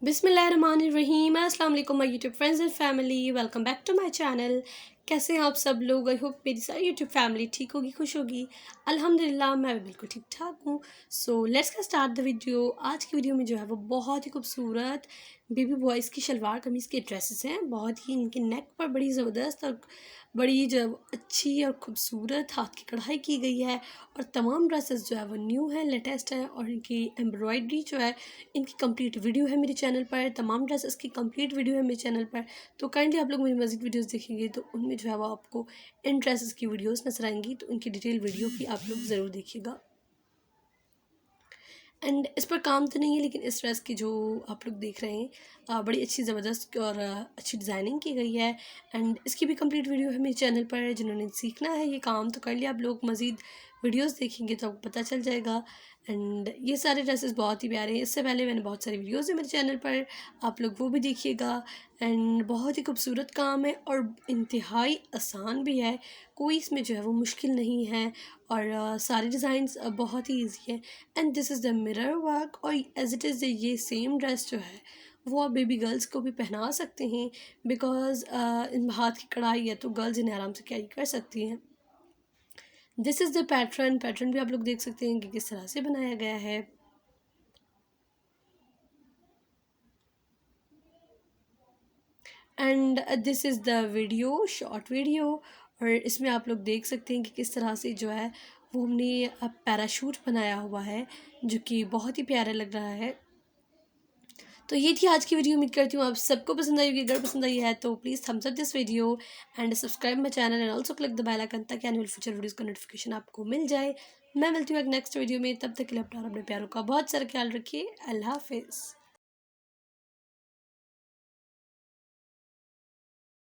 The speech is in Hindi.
बिस्मिल्लाहिर्रहमानिर्रहीम। अस्सलाम वालेकुम my YouTube friends and family, welcome back to my channel. कैसे हैं आप सब लोग? आई होप मेरी सारी यूट्यूब फैमिली ठीक होगी, खुश होगी। अल्हम्दुलिल्लाह मैं भी बिल्कुल ठीक ठाक हूँ। So let's get start the video. आज की वीडियो में जो है वो बहुत ही खूबसूरत बेबी बॉयज़ की शलवार कमीज़ के ड्रेसेस हैं। बहुत ही इनके नेक पर बड़ी ज़बरदस्त और बड़ी जो अच्छी और ख़ूबसूरत हाथ की कढ़ाई की गई है। और तमाम ड्रेसेस जो है वो न्यू है, लेटेस्ट है। और इनकी एम्ब्रॉयडरी जो है, इनकी कंप्लीट वीडियो है मेरे चैनल पर। तमाम ड्रेसेस की कंप्लीट वीडियो है मेरे चैनल पर। तो काइंडली आप लोग मेरी मज़ीद वीडियोस देखेंगे तो उनमें जो है वो आपको इन ड्रेसेस की वीडियोस नजर आएंगी। तो उनकी डिटेल वीडियो भी आप लोग ज़रूर देखिएगा। एंड इस पर काम तो नहीं है, लेकिन इस ड्रेस की जो आप लोग देख रहे हैं बड़ी अच्छी ज़बरदस्त और अच्छी डिज़ाइनिंग की गई है। एंड इसकी भी कंप्लीट वीडियो है मेरे चैनल पर। जिन्होंने सीखना है ये काम तो कर लिया, आप लोग मज़ीद वीडियोस देखेंगे तो आपको पता चल जाएगा। एंड ये सारे ड्रेसेस बहुत ही प्यारे हैं। इससे पहले मैंने बहुत सारी वीडियोस है मेरे चैनल पर, आप लोग वो भी देखिएगा। एंड बहुत ही खूबसूरत काम है और इंतहाई आसान भी है। कोई इसमें जो है वो मुश्किल नहीं है। और सारे डिज़ाइंस बहुत ही ईजी है। And this is the mirror work. और एज इट इज़ ये सेम ड्रेस जो है वो आप बेबी गर्ल्स को भी पहना सकते हैं, बिकॉज़ इन हाथ की कढ़ाई है तो गर्ल्स इन्हें आराम से कैरी कर सकती हैं। दिस इज़ द पैटर्न भी आप लोग देख सकते हैं कि किस तरह से बनाया गया है। And this is the video, short video. और इसमें आप लोग देख सकते हैं कि किस तरह से जो है वो हमने पैराशूट बनाया हुआ है, जो कि बहुत ही प्यारा लग रहा है। तो ये थी आज की वीडियो। उम्मीद करती हूँ आप सबको पसंद आई होगी। अगर पसंद आई है तो please thumbs up this video and subscribe my channel and also click the bell icon, ताकि आने वाली फ्यूचर वीडियोज़ का नोटिफिकेशन आपको मिल जाए। मैं मिलती हूँ एक नेक्स्ट वीडियो में। तब तक के लिए अपना और अपने प्यारों का बहुत सारा ख्याल रखिए। अल्लाह हाफिज़।